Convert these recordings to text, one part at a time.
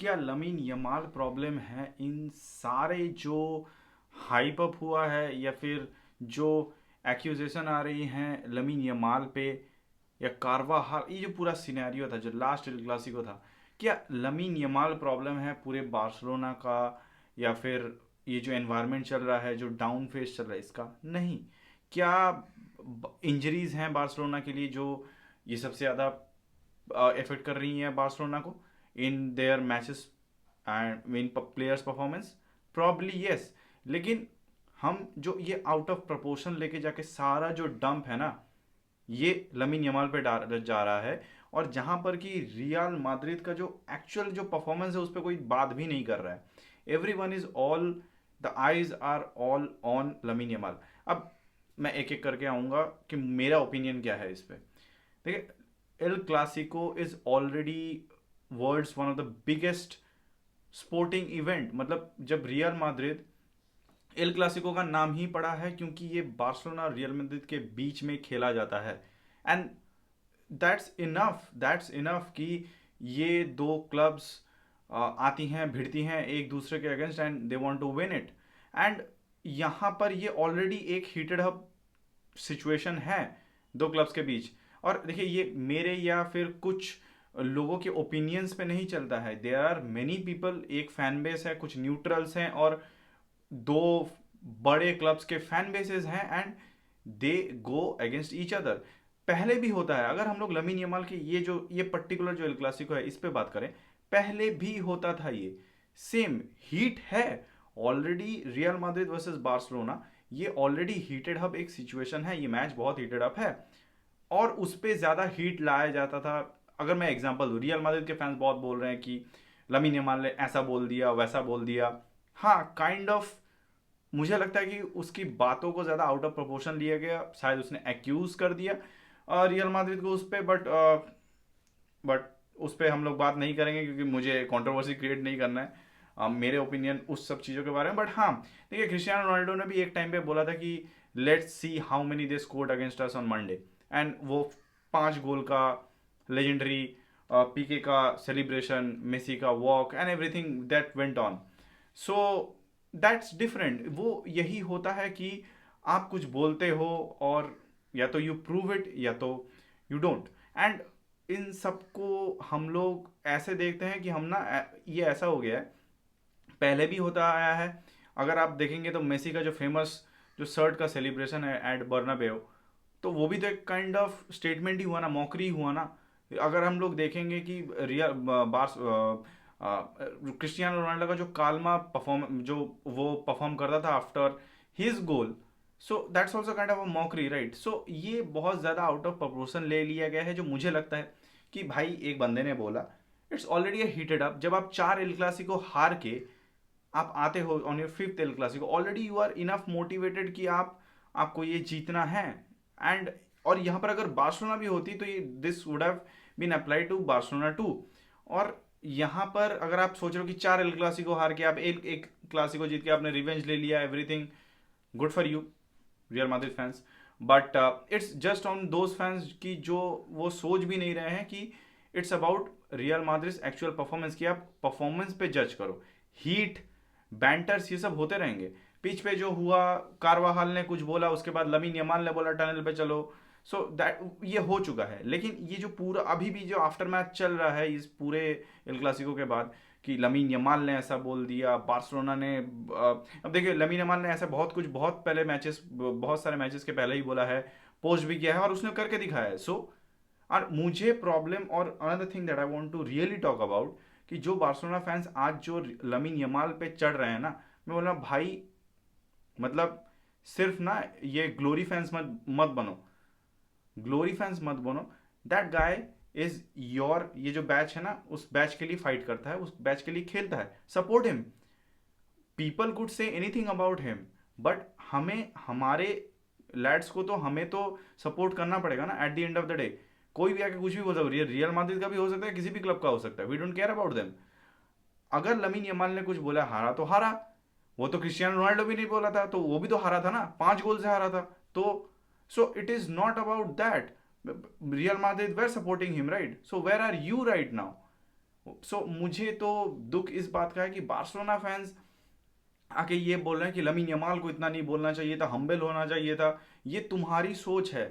क्या lamin Yamal problem है इन सारे जो हाइप अप हुआ है या फिर जो एक्यूजेशन आ रही हैं लमीन यमाल पे या कारवाहाल, ये जो पूरा सिनेरियो था जो लास्ट एल क्लासिको था, क्या लमीन यमाल प्रॉब्लम है पूरे बार्सिलोना का या फिर ये जो एनवायरनमेंट चल रहा है जो डाउन फेज चल रहा है इसका? नहीं। क्या इंजरीज हैं बार्सिलोना के लिए जो ये सबसे ज़्यादा इफेक्ट कर रही हैं बार्सिलोना को in their matches and in players performance? Probably yes. लेकिन हम जो ये आउट ऑफ प्रपोर्शन लेके जाके सारा जो डंप है ना, ये लमीन यमाल पे जा रहा है। और जहां पर कि रियल माद्रिद का जो एक्चुअल जो परफॉर्मेंस है उस पर कोई बात भी नहीं कर रहा है। Everyone is all, the eyes are all on Lamine Yamal. अब मैं एक एक करके आऊंगा कि मेरा ओपिनियन क्या है इस पे। देखिए, El Clasico is already world's one of the biggest sporting event. मतलब जब रियल माद्रिद, एल क्लासिको का नाम ही पड़ा है क्योंकि ये बार्सिलोना और रियल मैड्रिड के बीच में खेला जाता है। एंड दैट्स इनफ कि ये दो क्लब्स आती हैं भिड़ती हैं एक दूसरे के against and they want to win it. And यहाँ पर ये ऑलरेडी एक हीटेड अप सिचुएशन है दो क्लब्स के बीच। और देखिए, ये मेरे या फिर कुछ लोगों के ओपिनियंस पे नहीं चलता है। देयर आर मेनी पीपल, एक फैन बेस है, कुछ न्यूट्रल्स हैं और दो बड़े क्लब्स के फैन बेसेस हैं and they go against each other. पहले भी होता है, अगर हम लोग लमीन यमाल के ये पर्टिकुलर जो एल क्लासिको है इस पे बात करें, पहले भी होता था ये सेम हीट है। Already real Madrid versus Barcelona, ये ऑलरेडी हीटेड अप एक सिचुएशन है, ये मैच बहुत हीटेड अप है और उस पर ज़्यादा हीट लाया जाता था। अगर मैं एग्जांपल दूँ, रियल माद्रिद के फैंस बहुत बोल रहे हैं कि लमीन यमाल ने ऐसा बोल दिया वैसा बोल दिया। हाँ, काइंड ऑफ मुझे लगता है कि उसकी बातों को ज़्यादा आउट ऑफ प्रोपोर्शन लिया गया, शायद उसने एक्यूज कर दिया रियल माद्रिद को उस पर। बट उस पर हम लोग बात नहीं करेंगे क्योंकि मुझे कंट्रोवर्सी क्रिएट नहीं करना है मेरे ओपिनियन उस सब चीज़ों के बारे में। बट हाँ, देखिए, क्रिस्टियानो रोनाल्डो ने भी एक टाइम पे बोला था कि let's see how many they scored against us on Monday. And वो 5 गोल का लेजेंडरी पीके का सेलिब्रेशन, मेसी का walk and everything that went on. So that's different. वो यही होता है कि आप कुछ बोलते हो और या तो यू प्रूव इट या तो यू डोंट। एंड इन सबको हम लोग ऐसे देखते हैं कि हम ना ये ऐसा हो गया है, पहले भी होता आया है। अगर आप देखेंगे तो मेसी का जो फेमस जो शर्ट का सेलिब्रेशन है एट बर्नाबेउ, तो वो भी तो एक काइंड ऑफ स्टेटमेंट ही हुआ ना, मॉकरी हुआ ना। अगर हम लोग देखेंगे कि रियल बार्स क्रिस्टियानो रोनाल्डो का जो कालमा परफॉर्म जो वो परफॉर्म करता था after his goal, so that's also kind of a mockery, right? So ये बहुत ज़्यादा आउट ऑफ प्रपोर्शन ले लिया गया है, जो मुझे लगता है कि भाई एक बंदे ने बोला, इट्स ऑलरेडी हीटेड अप। जब आप 4 एल क्लासिको हार के आप आते हो on your fifth El Clasico, already you are enough motivated कि आपको ये जीतना है। एंड और यहाँ पर अगर बार्सिलोना भी होती तो ये this would have been applied to Barcelona too. और यहाँ पर अगर आप सोच रहे हो कि 4 एल क्लासिको हार के आप एक एक क्लासिको जीत के आपने रिवेंज ले लिया, everything good for you real Madrid fans. But it's just on those fans की जो वो सोच भी नहीं रहे हैं कि it's about real Madrid actual performance की आप परफॉर्मेंस पे जज करो। हीट, बैंटर्स, ये सब होते रहेंगे। पिच पे जो हुआ, कारवाहाल ने कुछ बोला, उसके बाद लमीन यमाल ने बोला टनल पे चलो, सो दैट ये हो चुका है। लेकिन ये जो पूरा अभी भी जो आफ्टर मैच चल रहा है इस पूरे एल क्लासिको के बाद कि लमीन यमाल ने ऐसा बोल दिया, बार्सिलोना ने अब देखिए, लमीन यमाल ने ऐसा बहुत कुछ बहुत पहले मैचेस, बहुत सारे मैचेस के पहले ही बोला है, पोस्ट भी किया है और उसने करके दिखाया है। सो और मुझे प्रॉब्लम और another thing that I want to really talk about कि जो बार्सिलोना फैंस आज जो लमीन यमाल पे चढ़ रहे हैं ना, मैं बोल रहा भाई, मतलब सिर्फ ना ये ग्लोरी फैंस मत बनो, ग्लोरी फैंस मत बनो। दैट गाय इज योर, ये जो बैच है ना उस बैच के लिए फाइट करता है, उस बैच के लिए खेलता है, support him. People could say anything about him, but हमें हमारे लैड्स को तो हमें तो सपोर्ट करना पड़ेगा ना at the end of the day. कोई भी आके कुछ भी बोल सकता है, रियल माद्रिद का भी हो सकता है, किसी भी क्लब का हो सकता है, we don't care about them. अगर लमीन यमाल ने कुछ बोला, हारा तो हारा, वो तो क्रिस्टियानो रोनाल्डो भी नहीं बोला था, तो वो भी तो हारा था ना, 5 गोल से हारा था। तो so it is not about that. Real Madrid were supporting him, right? So where are you right now? So मुझे तो दुख इस बात का है कि बार्सिलोना फैंस आके ये बोल रहे हैं कि लमीन यमाल को इतना नहीं बोलना चाहिए था, हम्बल होना चाहिए था। ये तुम्हारी सोच है।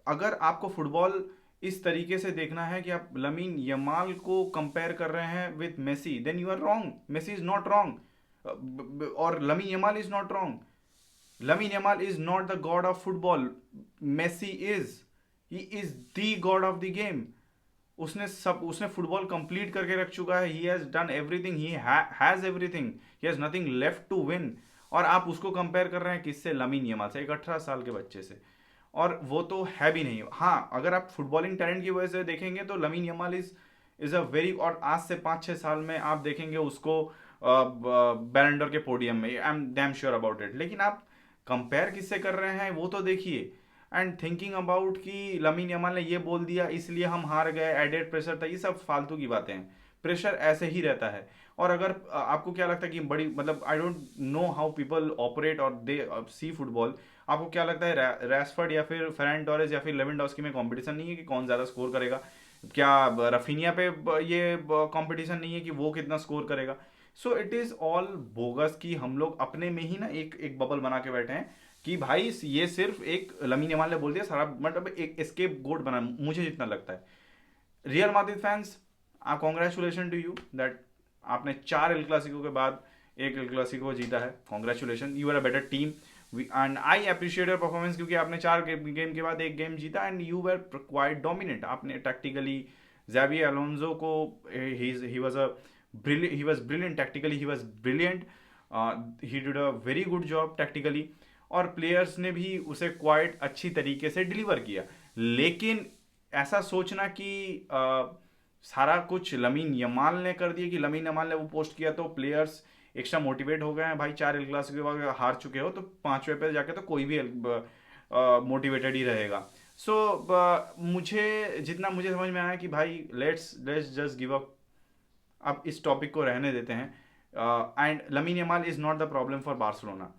अगर आपको फुटबॉल इस तरीके से देखना है कि आप लमीन यमाल को कंपेयर कर रहे हैं with Messi, then you are wrong. Messi is not wrong और Lamine Yamal is not wrong. Lamine Yamal is not the god of football, Messi is. He is the god of the game. उसने football complete करके रख चुका है। He has done everything, he has everything, he has nothing left to win. और आप उसको compare कर रहे हैं किससे? लमीन यमाल से, एक 18 साल के बच्चे से। और वो तो है भी नहीं। हाँ, अगर आप फुटबॉलिंग टैलेंट की वजह से देखेंगे तो lamin Yamal is a very, और आज से 5-6 साल में आप देखेंगे उसको बैलेंडर के पोडियम में, I am damn sure about it. लेकिन आप कंपेयर किससे कर रहे हैं वो तो देखिए। एंड थिंकिंग अबाउट कि लमीन यमाल ने ये बोल दिया इसलिए हम हार गए, एडेड प्रेशर था, ये सब फालतू की बातें हैं। प्रेशर ऐसे ही रहता है। और अगर आपको क्या लगता है कि बड़ी, मतलब I don't know how people operate और दे सी फुटबॉल। आपको क्या लगता है रैशफर्ड या फिर फेरन टोरेस या फिर लेवेंडोस्की में कंपटीशन नहीं है कि कौन ज़्यादा स्कोर करेगा? क्या रफीनिया पे ये कंपटीशन नहीं है कि वो कितना स्कोर करेगा? So it is all bogus कि हम लोग अपने में ही ना एक एक बबल बना के बैठे हैं कि भाई ये सिर्फ एक लमीन यमाल ने बोल दिया सारा, मतलब एक एस्केप गोट बना, मुझे जितना लगता है। Real Madrid fans, congratulation to you that आपने 4 एल क्लासिको के बाद एक एल क्लासिको जीता है। Congratulation, you are a better team and I appreciate your performance, क्योंकि आपने 4 गेम के बाद एक गेम जीता and you were quite dominant. आपने टैक्टिकली ज़ावी अलोंजो को, he was a brilliant, he was brilliant tactically, he was brilliant, he did a very good job tactically। और प्लेयर्स ने भी उसे क्वाइट अच्छी तरीके से डिलीवर किया। लेकिन ऐसा सोचना कि सारा कुछ लमीन यमाल ने कर दिया, कि लमीन यमाल ने वो पोस्ट किया तो प्लेयर्स एक्स्ट्रा मोटिवेट हो गए हैं। भाई 4 एल क्लासिको के बाद हार चुके हो तो 5वें पे जाके तो कोई भी मोटिवेटेड ही रहेगा। सो मुझे जितना मुझे समझ में आया कि भाई let's let's just give up, अब इस टॉपिक को रहने देते हैं। And lamin Yamal is not the problem for Barcelona,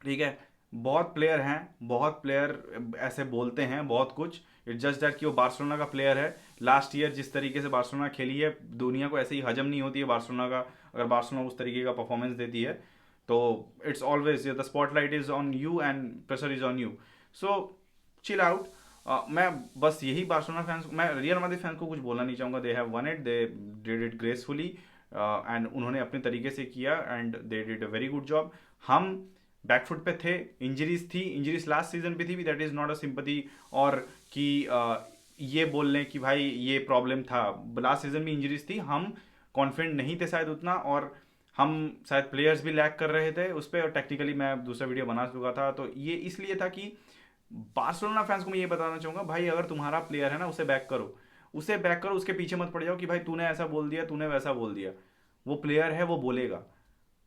ठीक है? बहुत प्लेयर हैं, बहुत प्लेयर ऐसे बोलते हैं बहुत कुछ। इट जस्ट दैट कि वो बार्सिलोना का प्लेयर है। लास्ट ईयर जिस तरीके से बार्सिलोना खेली है, दुनिया को ऐसे ही हजम नहीं होती है बार्सिलोना का, अगर बार्सिलोना उस तरीके का परफॉर्मेंस देती है तो it's always the spotlight is on you and pressure is on you. So chill out. मैं बस यही बार्सिलोना फैंस, मैं रियल माद्रिद फैंस को कुछ बोलना नहीं चाहूँगा। They have one it, they did it gracefully and उन्होंने अपने तरीके से किया and they did a very good job. हम बैकफुट पे थे, इंजरीज थी, इंजरीज लास्ट सीजन पे थी भी, that is not a sympathy. और कि ये बोल लें कि भाई ये प्रॉब्लम था, लास्ट सीजन भी इंजरीज थी, हम कॉन्फिडेंट नहीं थे शायद उतना, और हम शायद प्लेयर्स भी लैक कर रहे थे उस पर। और टेक्निकली मैं दूसरा वीडियो बना चुका था, तो ये इसलिए था कि बार्सिलोना फैंस को मैं ये बताना चाहूंगा, भाई अगर तुम्हारा प्लेयर है ना उसे बैक करो, उसे बैक करो, उसके पीछे मत पड़ जाओ कि भाई तूने ऐसा बोल दिया, तूने वैसा बोल दिया। वो प्लेयर है, वो बोलेगा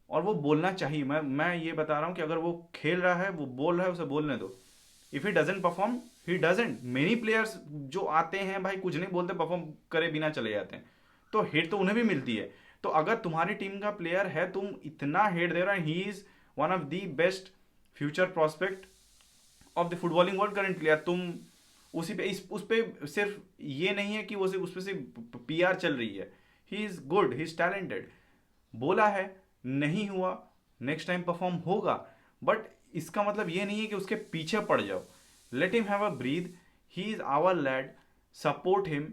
और वो बोलना चाहिए। मैं ये बता रहा हूँ कि अगर वो खेल रहा है, वो बोल रहा है, उसे बोलने दो। If he doesn't perform, he doesn't. Many players जो आते हैं भाई कुछ नहीं बोलते, परफॉर्म करे बिना चले जाते हैं, तो हेट तो उन्हें भी मिलती है। तो अगर तुम्हारी टीम का प्लेयर है, तुम इतना हेट दे रहे हो, he is one of the best future prospect of the footballing world currently, तुम उसी पे उस पे सिर्फ ये नहीं है कि वो सिर्फ उस पे सिर्फ पीआर चल रही है। He is good, he is talented. बोला है, नहीं हुआ, नेक्स्ट टाइम परफॉर्म होगा, बट इसका मतलब ये नहीं है कि उसके पीछे पड़ जाओ। Let him have a breath, he is our lad, support him.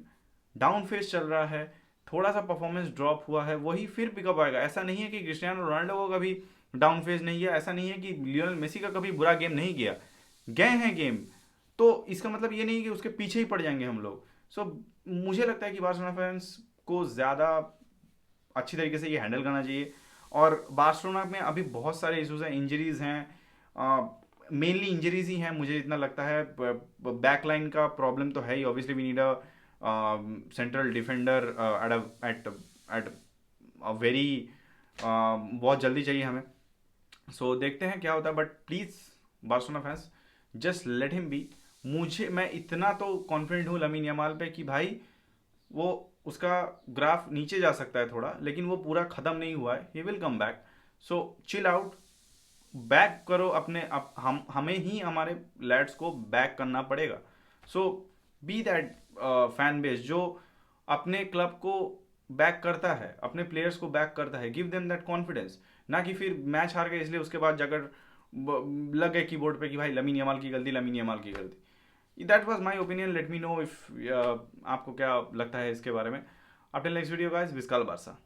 Down phase चल रहा है, थोड़ा सा परफॉर्मेंस ड्रॉप हुआ है, वही फिर पिकअप आएगा। ऐसा नहीं है कि क्रिस्टियानो रोनाल्डो का कभी डाउन फेज नहीं गया, ऐसा नहीं है कि लियोनेल मेसी का कभी बुरा गेम नहीं गया, गए हैं गेम। तो इसका मतलब ये नहीं कि उसके पीछे ही पड़ जाएंगे हम लोग। सो मुझे लगता है कि बार्सिलोना फैंस को ज़्यादा अच्छी तरीके से ये हैंडल करना चाहिए। और बार्सिलोना में अभी बहुत सारे इशूज हैं, इंजरीज हैं, मेनली इंजरीज ही हैं मुझे इतना लगता है। बैक लाइन का प्रॉब्लम तो है ही, obviously we need a central defender at at a very, बहुत जल्दी चाहिए हमें। सो देखते हैं क्या होता है, but please Barcelona fans just let him B. मैं इतना तो कॉन्फिडेंट हूँ लमीन यमाल पे कि भाई वो, उसका ग्राफ नीचे जा सकता है थोड़ा, लेकिन वो पूरा खत्म नहीं हुआ है, he will come back. So chill out, back करो अपने हमें ही हमारे लैड्स को बैक करना पड़ेगा। सो बी दैट फैन बेस जो अपने क्लब को बैक करता है, अपने प्लेयर्स को बैक करता है, गिव देम दैट कॉन्फिडेंस। ना कि फिर मैच हार गए इसलिए उसके बाद जाकर लग गए कीबोर्ड पे कि भाई लमीन यमाल की गलती, लमीन यमाल की गलती। That was my opinion, let me know if आपको क्या लगता है इसके बारे में। अब till next video guys, visca Barça.